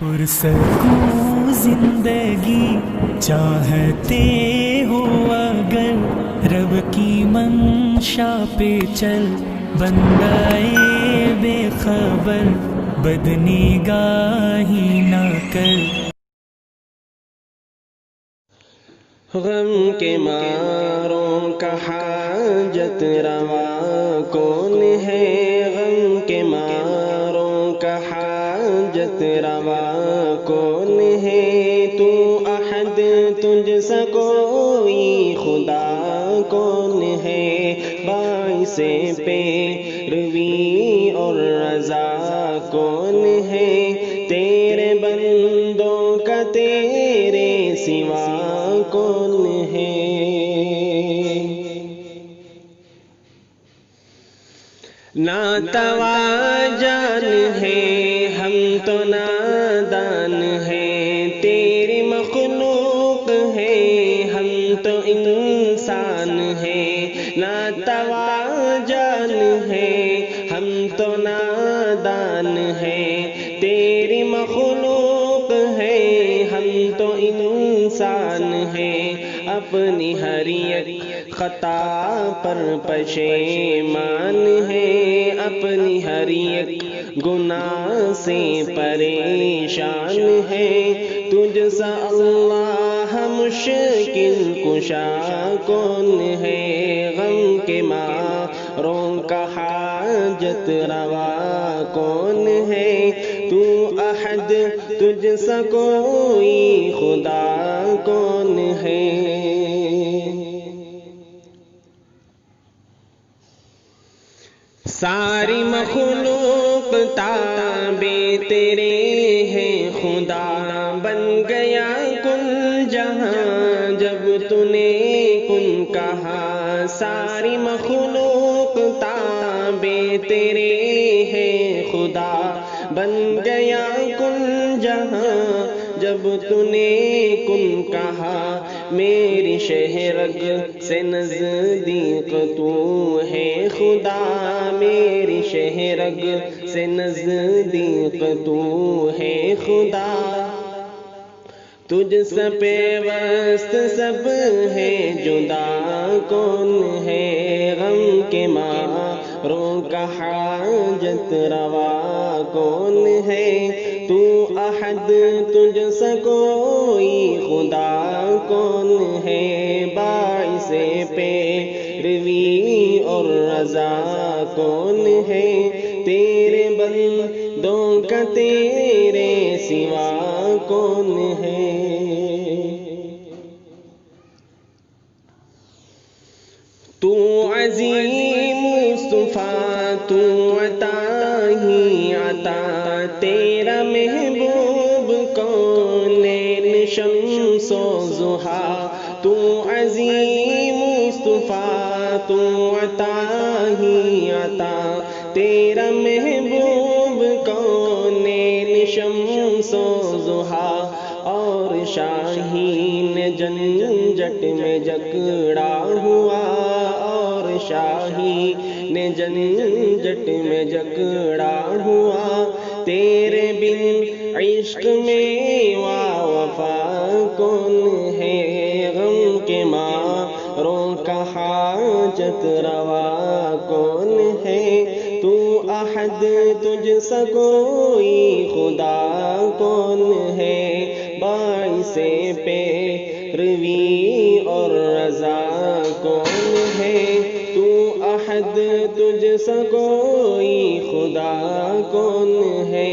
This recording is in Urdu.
پرسکون زندگی چاہتے ہو اگر رب کی منشا پہ چل، بندہ بے خبر بدنگاہی نہ کر۔ غم کے ماروں کا حاجت روا کون ہے؟ غم کے ماروں کا حاجت روا کون ہے؟ تو احد تجھ سا کوئی خدا کون ہے؟ باعث پیروی اور رضا کون ہے؟ تیرے بندوں کا تیرے سوا کون ہے؟ ناتواں جان ہے ہم تو نادان ہیں، تیری مخلوق ہے ہم تو انسان ہیں۔ ناتواں جان ہے ہم تو نادان ہیں، تیری مخلوق ہے ہم تو انسان ہیں۔ اپنی ہر ایک خطا پر پشیمان ہے، اپنی ہر ایک گناہ سے پریشان ہے۔ تجھ سا اللہ مشکل کشا کون ہے؟ غم کے ماروں کا حاجت روا کون ہے؟ تو احد تجھ سا کوئی خدا کون ہے؟ ساری مخلوق تابع تیرے ہیں خدا، بن گیا کل جہاں جب تو نے کن کہا۔ ساری مخلوق تابع تیرے ہیں خدا، بن گیا کل جہاں جب تو نے کن کہا۔ میری شہرگ سے نزدیک تو ہے خدا، میری شہرگ سے نزدیک تو ہے خدا۔ تجھ سے پیوست سب ہے جدا کون ہے؟ غم کے ماروں کا حاجت روا کون ہے؟ تو احد تجھ سے کوئی خدا کون ہے؟ باعث پیروی اور رضا کون ہے؟ تیرے بندوں کا تیرے سوا کون ہے؟ تو عظیم مصطفیٰ تو عطا ہی عطا، تیرا محبوب کونین شمس و ضحیٰ۔ تو عظیم مصطفیٰ تو عطا ہی عطا، تیرا محبوب کونین شمس و ضحیٰ۔ اور شاہین جنجٹ میں جکڑا ہوا، اور شاہین جنجٹ میں جکڑا ہوا۔ تیرے بن عشق میں وفا کون ہے؟ غم کے ماروں کا حاجت روا کون ہے؟ تو احد تجھ سا کوئی خدا کون ہے؟ باعث پیروی اور رضا کون ہے؟ تو احد تجھ سا کوئی خدا کون ہے؟